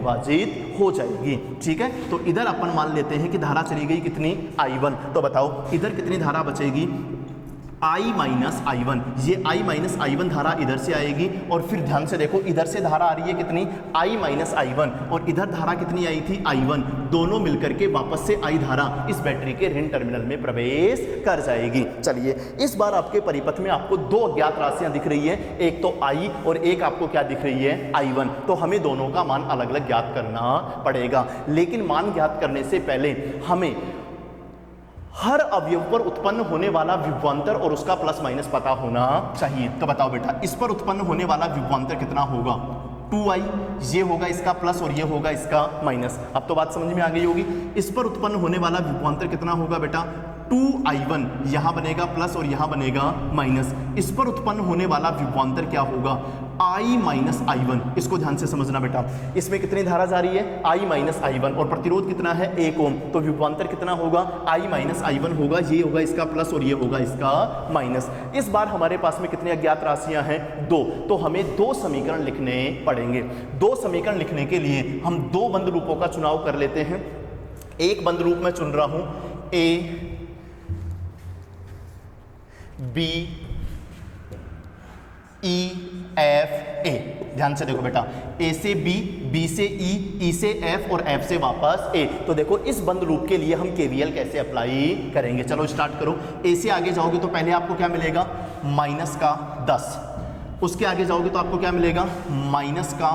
विभाजित हो जाएगी। ठीक है, तो इधर अपन मान लेते हैं कि धारा चली गई कितनी, I1। तो बताओ इधर कितनी धारा बचेगी, I माइनस I1। ये I माइनस I1 धारा इधर से आएगी और फिर ध्यान से देखो इधर से धारा आ रही है कितनी, I माइनस I1, और इधर धारा कितनी आई थी, I1। दोनों मिलकर के वापस से I धारा इस बैटरी के ऋण टर्मिनल में प्रवेश कर जाएगी। चलिए इस बार आपके परिपथ में आपको दो अज्ञात राशियां दिख रही है, एक तो I और एक आपको क्या दिख रही है, I1। तो हमें दोनों का मान अलग अलग ज्ञात करना पड़ेगा, लेकिन मान ज्ञात करने से पहले हमें हर अवयव पर उत्पन्न होने वाला विभवांतर और उसका प्लस माइनस पता होना चाहिए। तो बताओ बेटा इस पर उत्पन्न होने वाला विभवांतर कितना होगा, 2i, ये होगा इसका प्लस और ये होगा इसका माइनस। अब तो बात समझ में आ गई होगी। इस पर उत्पन्न होने वाला विभवांतर कितना होगा बेटा, 2i1, यहां बनेगा प्लस और यहां बनेगा माइनस। इस पर उत्पन्न होने वाला विभवांतर क्या होगा, I माइनस I1। इसको ध्यान से समझना बेटा, इसमें कितनी धारा जा रही है, I माइनस I1, और प्रतिरोध कितना है, 1 ओम। तो विभवांतर कितना होगा, I माइनस I1 होगा, ये होगा इसका प्लस और ये होगा इसका माइनस। इस बार हमारे पास में कितनी अज्ञात राशियां हैं, 2। तो हमें 2 समीकरण लिखने पड़ेंगे। 2 समीकरण लिखने के लिए हम 2 बंद रूपों का चुनाव कर लेते हैं। एक बंद रूप मैं चुन रहा हूं, A B E F A। ध्यान से देखो बेटा, A से B, B से E, E से F और F से वापस A। तो देखो इस बंद लूप के लिए हम KVL कैसे अप्लाई करेंगे, चलो स्टार्ट करो। A से आगे जाओगे तो पहले आपको क्या मिलेगा, माइनस का 10। उसके आगे जाओगे तो आपको क्या मिलेगा, माइनस का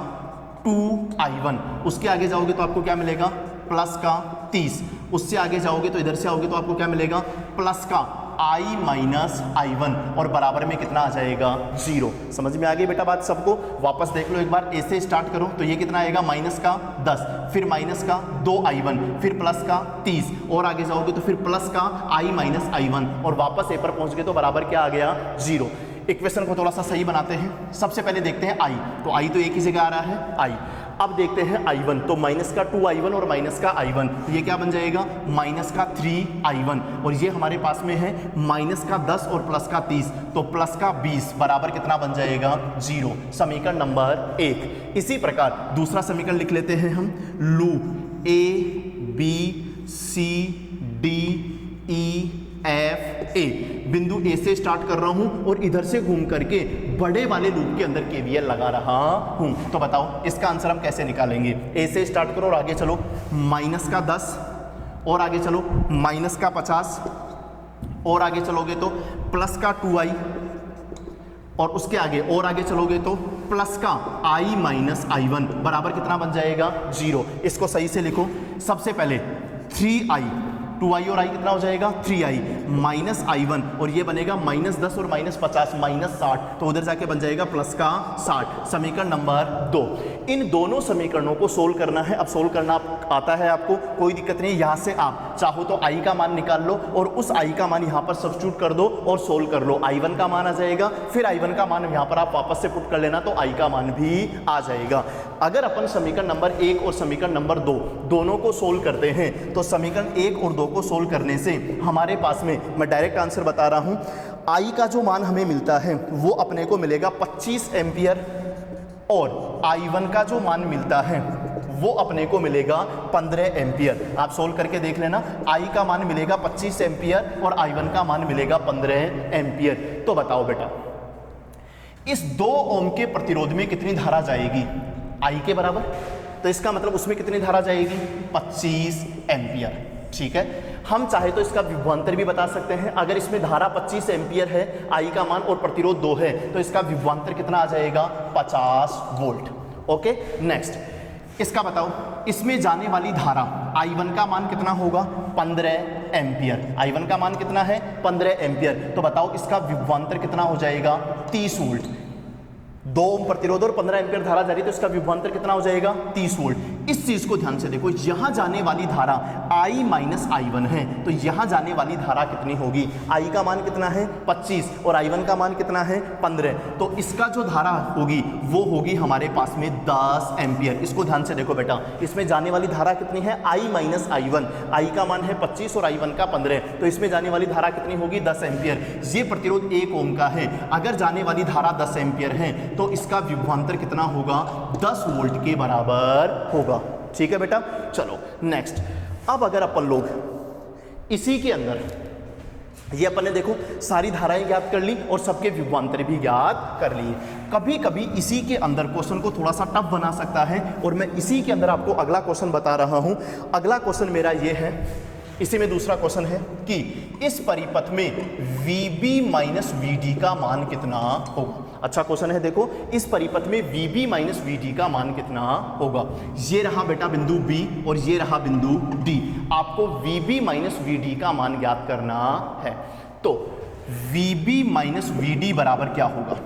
2i1। उसके आगे जाओगे तो आपको क्या मिलेगा, प्लस का 30। उससे आगे जाओगे तो इधर से आओगे तो आपको क्या मिलेगा, प्लस का I माइनस I1, और बराबर में कितना आ जाएगा, 0। समझ में आ गई बेटा बात सबको। वापस देख लो एक बार, A से स्टार्ट करो तो ये कितना आएगा, माइनस का 10, फिर माइनस का 2i1, फिर प्लस का 30, और आगे जाओगे तो फिर प्लस का I माइनस I1, और वापस A पर पहुंच गए तो बराबर क्या आ गया, 0। इक्वेशन को थोड़ा सा सही बनाते हैं। सबसे पहले देखते हैं I, तो I तो एक ही जगह आ रहा है I। अब देखते हैं I1, तो माइनस का 2i1 और माइनस का I1, तो ये क्या बन जाएगा, माइनस का 3i1, और ये हमारे पास में है माइनस का 10 और प्लस का 30, तो प्लस का 20 बराबर कितना बन जाएगा, 0। समीकरण नंबर 1। इसी प्रकार दूसरा समीकरण लिख लेते हैं हम, loop A B C D E F A। बिंदु A से स्टार्ट कर रहा हूं और इधर से घूम करके बड़े वाले लूप के अंदर KVL लगा रहा हूं। तो बताओ इसका आंसर हम कैसे निकालेंगे। A से स्टार्ट करो और आगे चलो, माइनस का 10, और आगे चलो माइनस का 50, और आगे चलोगे तो प्लस का 2i, और उसके आगे और आगे चलोगे तो प्लस का I माइनस I1 बराबर कितना बन जाएगा, 0। इसको सही से लिखो। सबसे पहले 3i, 2i और i कितना हो जाएगा, 3i माइनस I1, और ये बनेगा माइनस 10 और माइनस 50 माइनस 60, तो उधर जाके बन जाएगा प्लस का 60। समीकरण नंबर 2। इन दोनों समीकरणों को सोल्व करना है। अब सोल्व करना आता है आपको, कोई दिक्कत नहीं। यहाँ से आप चाहो तो i का मान निकाल लो और उस i का मान यहाँ पर सब्स्टिट्यूट कर दो और सोल्व कर लो। I1 का मान आ जाएगा, फिर I1 का मान यहाँ पर आप वापस से पुट कर लेना, तो i का मान भी आ जाएगा। अगर अपन समीकरण नंबर 1 और समीकरण नंबर 2 दोनों को सोल्व करते हैं तो समीकरण 1 और 2 को सोल्व करने से हमारे पास में, मैं डायरेक्ट आंसर बता रहा हूं, I का जो मान हमें मिलता है वो अपने को मिलेगा 25 एम्पियर, और I1 का जो मान मिलता है वो अपने को मिलेगा 15 एम्पियर। आप सोल्व करके देख लेना, I का मान मिलेगा 25 एम्पियर और I1 का मान मिलेगा 15 एम्पियर। तो बताओ बेटा इस 2 ओम के प्रतिरोध में कितनी धारा जाएगी, I के बराबर, तो इसका मतलब उसमें कितनी धारा जाएगी, 25 एम्पियर। ठीक है, हम चाहे तो इसका विभवांतर भी बता सकते हैं। अगर इसमें धारा 25 एम्पियर है, I का मान और प्रतिरोध 2 है, तो इसका विभवांतर कितना आ जाएगा, 50 वोल्ट। ओके, नेक्स्ट इसका बताओ, इसमें जाने वाली धारा I1 का मान कितना होगा, 15 एम्पियर। I1 का मान कितना है, 15 एम्पियर। तो बताओ इसका विभवांतर कितना हो जाएगा, 30 वोल्ट। 2 ओम प्रतिरोध और 15 एम्पियर धारा जा रही है, तो इसका विभवांतर कितना हो जाएगा, 30 वोल्ट। इस चीज को ध्यान से देखो, यहां जाने वाली धारा I माइनस I1 है, तो यहां जाने वाली धारा कितनी होगी, I का मान कितना है, 25, और I1 का मान कितना है, 15। तो इसका जो धारा होगी वो होगी हमारे पास में 10 एम्पियर। इसको ध्यान से देखो बेटा, इसमें जाने वाली धारा कितनी है, I माइनस I1, I का मान है 25 और I1 का 15, तो इसमें जाने वाली धारा कितनी होगी, 10 एम्पियर। ये प्रतिरोध 1 ओम का है, अगर जाने वाली धारा 10 एम्पियर है तो इसका विभवांतर कितना होगा, 10 वोल्ट के बराबर होगा। होगा। ठीक है बेटा, चलो नेक्स्ट। अब अगर अपन लोग इसी के अंदर ये अपन ने देखो सारी धाराएं ज्ञात कर ली और सबके विभवांतर भी ज्ञात कर लिए। कभी कभी इसी के अंदर क्वेश्चन को थोड़ा सा टफ बना सकता है और मैं इसी के अंदर आपको अगला क्वेश्चन बता रहा हूं। अगला क्वेश्चन मेरा ये है, इसी में दूसरा क्वेश्चन है कि इस परिपथ में VB माइनस VD का मान कितना होगा। अच्छा क्वेश्चन है, देखो इस परिपथ में VB माइनस VD का मान कितना होगा। ये रहा बेटा बिंदु B और ये रहा बिंदु D। आपको VB माइनस VD का मान ज्ञात करना है। तो VB माइनस VD बराबर क्या होगा,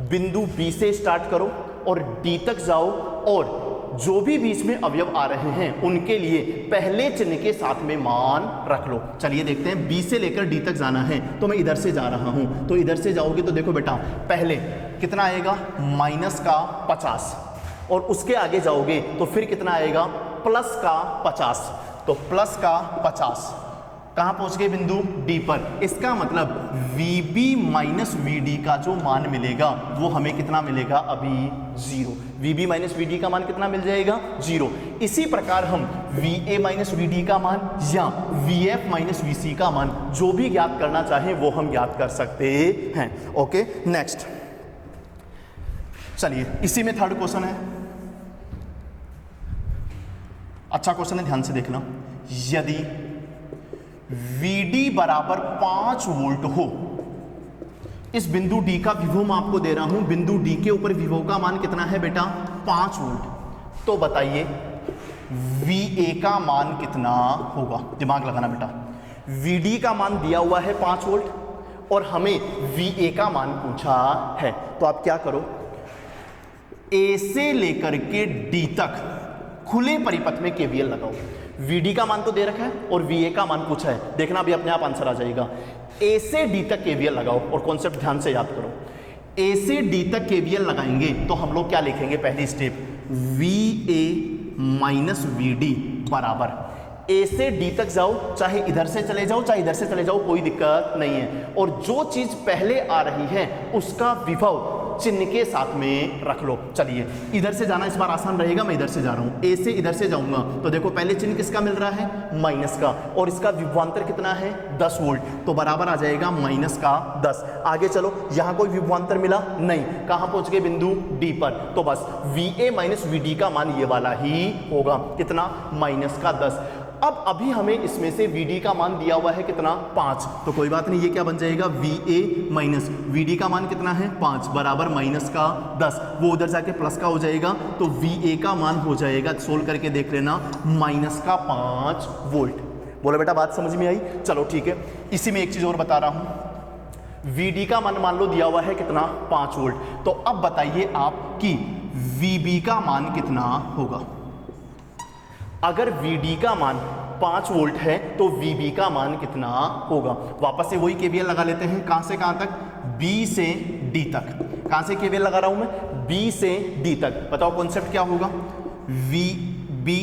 बिंदु B से स्टार्ट करो और D तक जाओ और जो भी बीच में अवयव आ रहे हैं उनके लिए पहले चिन्ह के साथ में मान रख लो। चलिए देखते हैं, B से लेकर D तक जाना है तो मैं इधर से जा रहा हूं, तो इधर से जाओगे तो देखो बेटा पहले कितना आएगा माइनस का 50 और उसके आगे जाओगे तो फिर कितना आएगा प्लस का 50। तो प्लस का 50 कहां पहुंच गए, बिंदु D पर। इसका मतलब VB माइनस VD का जो मान मिलेगा वो हमें कितना मिलेगा, अभी 0। VB माइनस VD का मान कितना मिल जाएगा, 0। इसी प्रकार हम VA माइनस VD का मान या VF माइनस VC का मान जो भी ज्ञात करना चाहें वो हम ज्ञात कर सकते हैं। ओके नेक्स्ट, चलिए इसी में थर्ड क्वेश्चन है। अच्छा क्वेश्चन है, ध्यान से देखना। यदि VD बराबर 5 वोल्ट हो, इस बिंदु D का विभव मैं आपको दे रहा हूं, बिंदु D के ऊपर विभव का मान कितना है बेटा 5 वोल्ट। तो बताइए VA का मान कितना होगा, दिमाग लगाना बेटा। VD का मान दिया हुआ है 5 वोल्ट और हमें VA का मान पूछा है। तो आप क्या करो, A से लेकर के D तक खुले परिपथ में KVL लगाओ। VD का मान तो दे रखा है और VA का मान पूछा है, देखना अभी अपने आप आंसर आ जाएगा। A से D तक KVL लगाओ और कॉन्सेप्ट ध्यान से याद करो। A से D तक KVL लगाएंगे तो हम लोग क्या लिखेंगे, पहली स्टेप VA माइनस VD बराबर A से D तक जाओ, चाहे इधर से चले जाओ चाहे इधर से चले जाओ, कोई दिक्कत नहीं है। और जो चीज पहले आ रही है उसका विभव चिन्ह के साथ में रख लो। चलिए इधर से जाना इस बार आसान रहेगा, मैं इधर से जा रहा हूं, A से इधर से जाऊंगा तो देखो पहले चिन्ह किसका मिल रहा है, माइनस का, और इसका विभवांतर कितना है 10 वोल्ट, तो बराबर आ जाएगा माइनस का 10। आगे चलो, यहां कोई विभवांतर मिला नहीं, कहां पहुंच गए, बिंदु D पर। तो बस VA माइनस VD का मान ये वाला ही होगा, कितना, माइनस का 10। अब अभी हमें इसमें से VD का मान दिया हुआ है कितना, 5, तो कोई बात नहीं, ये क्या बन जाएगा, VA माइनस VD का मान कितना है 5 बराबर माइनस का 10, वो उधर जाके प्लस का हो जाएगा, तो VA का मान हो जाएगा, सोल्व करके देख लेना, माइनस का 5 वोल्ट। बोलो बेटा बात समझ में आई। चलो ठीक है, इसी में एक चीज और बता रहा हूं, VD का मान लो दिया हुआ है कितना, 5 वोल्ट। तो अब बताइए आप कि VB का मान कितना होगा। अगर VD का मान 5 वोल्ट है तो VB का मान कितना होगा। वापस से वही KVL लगा लेते हैं, कहां से कहां तक, B से D तक। कहां से KVL लगा रहा हूं मैं, B से D तक। बताओ कॉन्सेप्ट क्या होगा, VB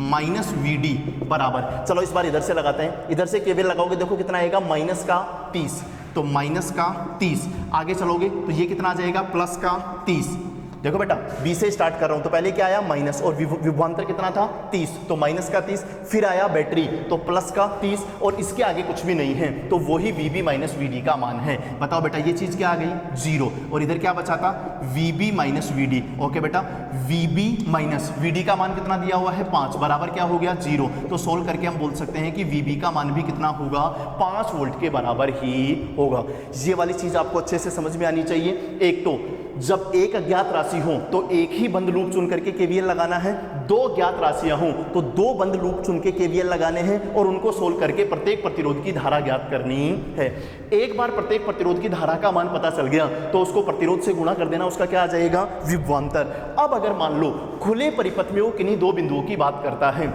माइनस VD बराबर, चलो इस बार इधर से लगाते हैं, इधर से KVL लगाओगे देखो कितना आएगा, माइनस का 30, तो माइनस का 30। आगे चलोगे तो ये कितना आ जाएगा, प्लस का 30। देखो बेटा B से स्टार्ट कर रहा हूं तो पहले क्या आया, माइनस, और विभवांतर कितना था 30, तो माइनस का 30, फिर आया बैटरी तो प्लस का 30, और इसके आगे कुछ भी नहीं है, तो वही VB माइनस VD का मान है। बताओ बेटा ये चीज क्या आ गई, 0, और इधर क्या बचा था, VB माइनस VD। ओके बेटा, VB माइनस VD का मान कितना दिया हुआ है, 5 बराबर क्या हो गया, 0। तो सोल्व करके हम बोल सकते हैं कि VB का मान भी कितना होगा, 5 वोल्ट के बराबर ही होगा। ये वाली चीज आपको अच्छे से समझ में आनी चाहिए। एक तो जब एक अज्ञात राशि हो तो एक ही बंद लूप चुन करके KVL लगाना है, 2 ज्ञात राशियां हों तो 2 बंद लूप चुन के KVL लगाने हैं और उनको सोल्व करके प्रत्येक प्रतिरोध की धारा ज्ञात करनी है। एक बार प्रत्येक प्रतिरोध की धारा का मान पता चल गया तो उसको प्रतिरोध से गुणा कर देना, उसका क्या आ जाएगा, विभवांतर। अब अगर मान लो खुले परिपथ में वो किन्हीं 2 बिंदुओं की बात करता है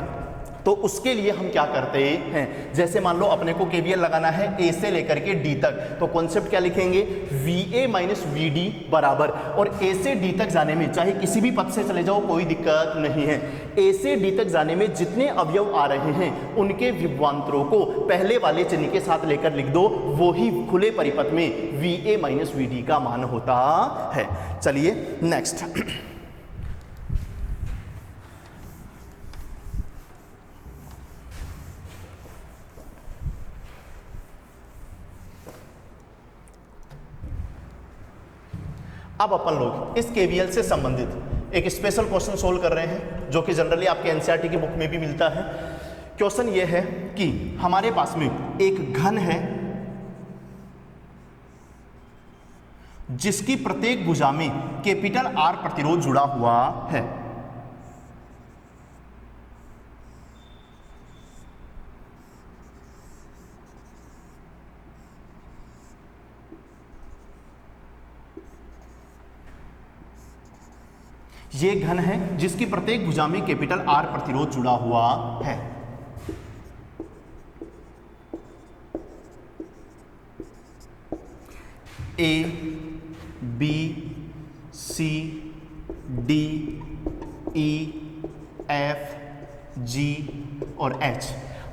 तो उसके लिए हम क्या करते हैं, जैसे मान लो अपने को KVL लगाना है A से लेकर के D तक, तो कॉन्सेप्ट क्या लिखेंगे, VA माइनस VD बराबर, और A से D तक जाने में चाहे किसी भी पथ से चले जाओ कोई दिक्कत नहीं है, A से D तक जाने में जितने अवयव आ रहे हैं उनके विभवांतरों को पहले वाले चिन्ह के साथ लेकर लिख दो, वो ही खुले परिपथ में VA माइनस VD का मान होता है। चलिए नेक्स्ट, अब अपन लोग इस केवीएल से संबंधित एक स्पेशल क्वेश्चन सोल्व कर रहे हैं जो कि जनरली आपके एनसीईआरटी की बुक में भी मिलता है। क्वेश्चन ये है कि हमारे पास में एक घन है जिसकी प्रत्येक भुजा में कैपिटल आर प्रतिरोध जुड़ा हुआ है। ये घन है जिसकी प्रत्येक भुजा में कैपिटल आर प्रतिरोध जुड़ा हुआ है। A B C D E F G और एच,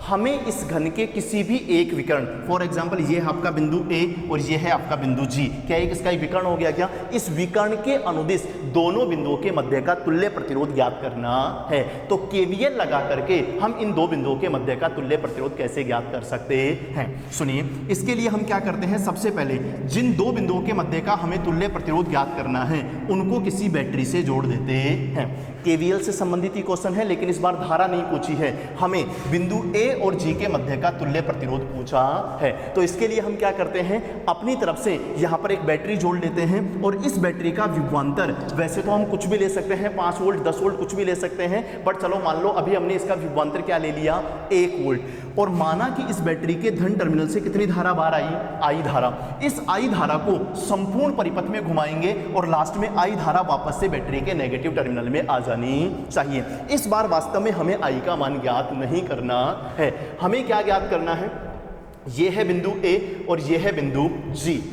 हमें इस घन के किसी भी एक विकर्ण, फॉर एग्जाम्पल ये है आपका बिंदु ए और ये है आपका बिंदु जी, क्या एक इसका एक विकर्ण हो गया क्या? इस विकर्ण के अनुदिश दोनों बिंदुओं के मध्य का तुल्य प्रतिरोध ज्ञात करना है। तो केवीएल लगा करके हम इन दो बिंदुओं के मध्य का तुल्य प्रतिरोध कैसे ज्ञात कर सकते हैं? सुनिए, इसके लिए हम क्या करते हैं, सबसे पहले जिन दो बिंदुओं के मध्य का हमें तुल्य प्रतिरोध ज्ञात करना है उनको किसी बैटरी से जोड़ देते हैं। केवीएल से संबंधित ही क्वेश्चन है, लेकिन इस बार धारा नहीं पूछी है, हमें बिंदु ए और जी के मध्य का तुल्य प्रतिरोध पूछा है। तो इसके लिए हम क्या करते हैं, अपनी तरफ से यहां पर एक बैटरी जोड़ लेते हैं और इस बैटरी का विभवांतर, वैसे तो हम कुछ भी ले सकते हैं, 5 वोल्ट 10 वोल्ट कुछ भी ले सकते हैं, बट चलो मान लो अभी हमने इसका विभवांतर क्या ले लिया, 1 वोल्ट, और माना कि इस बैटरी के धन टर्मिनल से कितनी धारा बाहर आई, आई धारा। इस आई धारा को संपूर्ण परिपथ में घुमाएंगे और लास्ट में आई धारा वापस से बैटरी के नेगेटिव टर्मिनल में आ जानी चाहिए। इस बार वास्तव में हमें आई का मान ज्ञात नहीं करना है, हमें क्या ज्ञात करना है, ये है बिंदु ए और ये है बिंदु जी।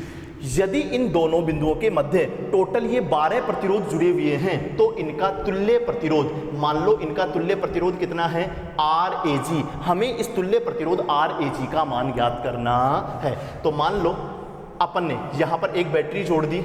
यदि इन दोनों बिंदुओं के मध्य टोटल ये 12 प्रतिरोध जुड़े हुए हैं तो इनका तुल्य प्रतिरोध, मान लो इनका तुल्य प्रतिरोध कितना है, RAG, हमें इस तुल्य प्रतिरोध RAG का मान ज्ञात करना है। तो मान लो अपन ने यहां पर एक बैटरी जोड़ दी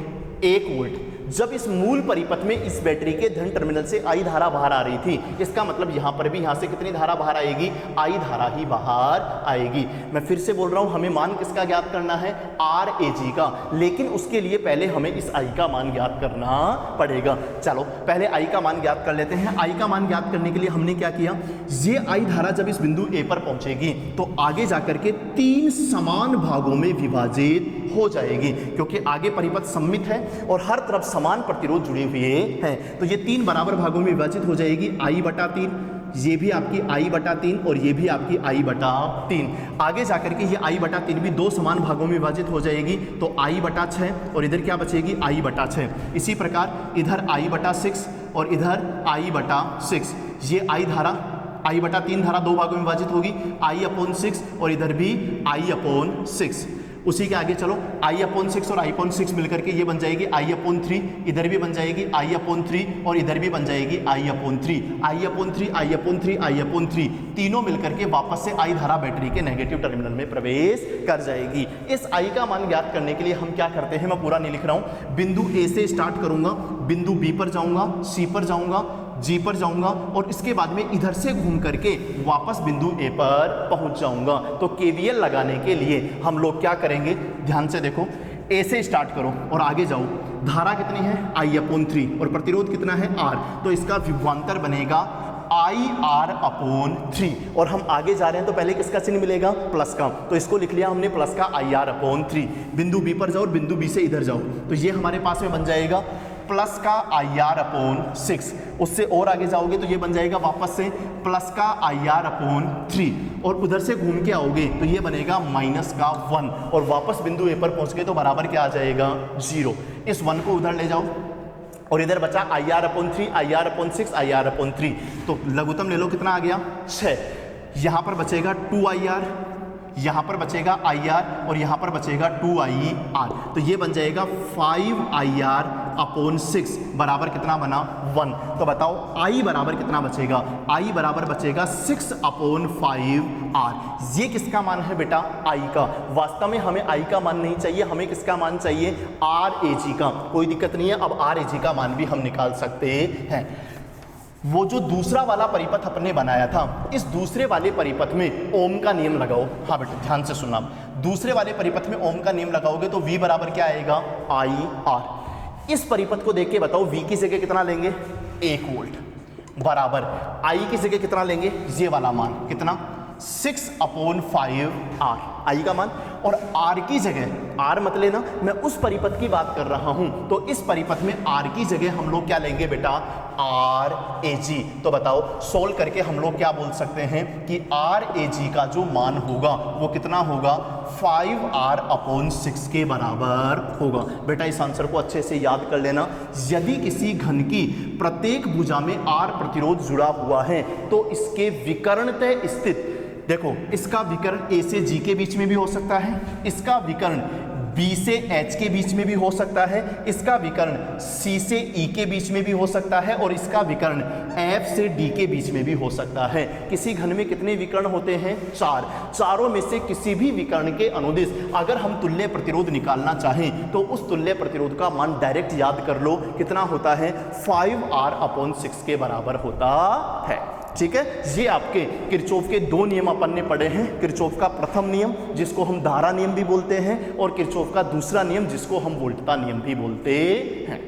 1 वोल्ट, जब इस मूल परिपथ में इस बैटरी के धन टर्मिनल से आई धारा बाहर आ रही थी, इसका मतलब यहां पर भी यहां से कितनी धारा बाहर आएगी, आई धारा ही बाहर आएगी। मैं फिर से बोल रहा हूं, हमें मान किसका ज्ञात करना है, RAG का, लेकिन उसके लिए पहले हमें इस आई का मान ज्ञात करना पड़ेगा। चलो पहले आई का मान ज्ञात कर लेते हैं। आई का मान ज्ञात करने के लिए हमने क्या किया, ये आई धारा जब इस बिंदु ए पर पहुंचेगी तो आगे जाकर के 3 समान भागों में विभाजित हो जाएगी, क्योंकि आगे परिपथ सममित है और हर तरफ समान प्रतिरोध जुड़े हुए हैं। तो ये 3 बराबर भागों में विभाजित हो जाएगी, I/3, ये भी आपकी I/3 और ये भी आपकी I/3। आगे जाकर के ये I/3 भी 2 समान भागों में विभाजित हो जाएगी, तो I/6 और इधर क्या बचेगी, I/6। इसी प्रकार इधर I/6 और इधर I/6, ये I धारा I/3 धारा 2 भागों में विभाजित होगी, I/6 और इधर भी I/6। उसी के आगे चलो, I/6 और I/6 मिलकर के ये बन जाएगी I/3, इधर भी बन जाएगी I/3 और इधर भी बन जाएगी I/3, I/3, I/3, I/3, तीनों मिलकर के वापस से I धारा बैटरी के नेगेटिव टर्मिनल में प्रवेश कर जाएगी। इस I का मान ज्ञात करने के लिए हम क्या करते हैं, मैं पूरा नहीं लिख रहा हूं, बिंदु A से स्टार्ट करूंगा, बिंदु B पर जाऊंगा, C पर जाऊंगा, जी पर जाऊंगा और इसके बाद में इधर से घूम करके वापस बिंदु ए पर पहुंच जाऊंगा। तो केवीएल लगाने के लिए हम लोग क्या करेंगे, ध्यान से देखो, ए से स्टार्ट करो और आगे जाओ, धारा कितनी है, I/3 और प्रतिरोध कितना है, R, तो इसका विभवांतर बनेगा IR/3 और हम आगे जा रहे हैं तो पहले किसका चिन्ह मिलेगा, प्लस का, तो इसको लिख लिया हमने प्लस का IR/3। बिंदु बी पर जाओ और बिंदु बी से इधर जाओ, तो ये हमारे पास में बन जाएगा प्लस का IR/6। उससे और आगे जाओगे तो ये बन जाएगा वापस से प्लस का IR/3 और उधर से घूम के आओगे तो ये बनेगा माइनस का 1 और वापस बिंदु ए पर पहुंच गए तो बराबर क्या आ जाएगा, 0। इस 1 को उधर ले जाओ और इधर बचा IR/3, IR/6, IR/3, तो लघुत्तम ले लो, कितना आ गया, 6। यहाँ पर बचेगा 2IR, यहाँ पर बचेगा IR और यहाँ पर बचेगा 2IR, तो ये बन जाएगा 5IR/6 बराबर कितना बना, 1। तो बताओ I बराबर कितना बचेगा, I बराबर बचेगा 6/5R। ये किसका मान है बेटा, I का। वास्तव में हमें I का मान नहीं चाहिए, हमें किसका मान चाहिए, RAG का। कोई दिक्कत नहीं है, अब RAG का मान भी हम निकाल सकते हैं। वो जो दूसरा वाला परिपथ अपने बनाया था, इस दूसरे वाले परिपथ में ओम का नियम लगाओ। हाँ बेटा ध्यान से सुनना, दूसरे वाले परिपथ में ओम का नियम लगाओगे तो V बराबर क्या आएगा, IR। इस परिपथ को देख के बताओ V की जगह कितना लेंगे, 1 वोल्ट, बराबर I की जगह कितना लेंगे, ये वाला मान कितना, 6/5 R, I का मान। और R की जगह, R मत लेना, मैं उस परिपथ की बात कर रहा हूं, तो इस परिपथ में R की जगह हम लोग क्या लेंगे बेटा, RAG। तो बताओ सोल्व करके हम लोग क्या बोल सकते हैं कि RAG का जो मान होगा वो कितना होगा, 5R/6 के बराबर होगा। बेटा इस आंसर को अच्छे से याद कर लेना। यदि किसी घन की प्रत्येक भुजा में R प्रतिरोध जुड़ा हुआ है तो इसके विकर्णतः स्थित, देखो इसका विकर्ण A से G के बीच में भी हो सकता है, इसका विकर्ण B से H के बीच में भी हो सकता है, इसका विकर्ण C से E के बीच में भी हो सकता है, और इसका विकर्ण F से D के बीच में भी हो सकता है। किसी घन में कितने विकर्ण होते हैं, 4। चारों में से किसी भी विकर्ण के अनुदिश अगर हम तुल्य प्रतिरोध निकालना चाहें तो उस तुल्य प्रतिरोध का मान डायरेक्ट याद कर लो, कितना होता है, 5R/6 के बराबर होता है। ठीक है, ये आपके किरचॉफ के 2 नियम अपन ने पढ़े हैं। किरचॉफ का प्रथम नियम जिसको हम धारा नियम भी बोलते हैं, और किरचॉफ का दूसरा नियम जिसको हम वोल्टता नियम भी बोलते हैं।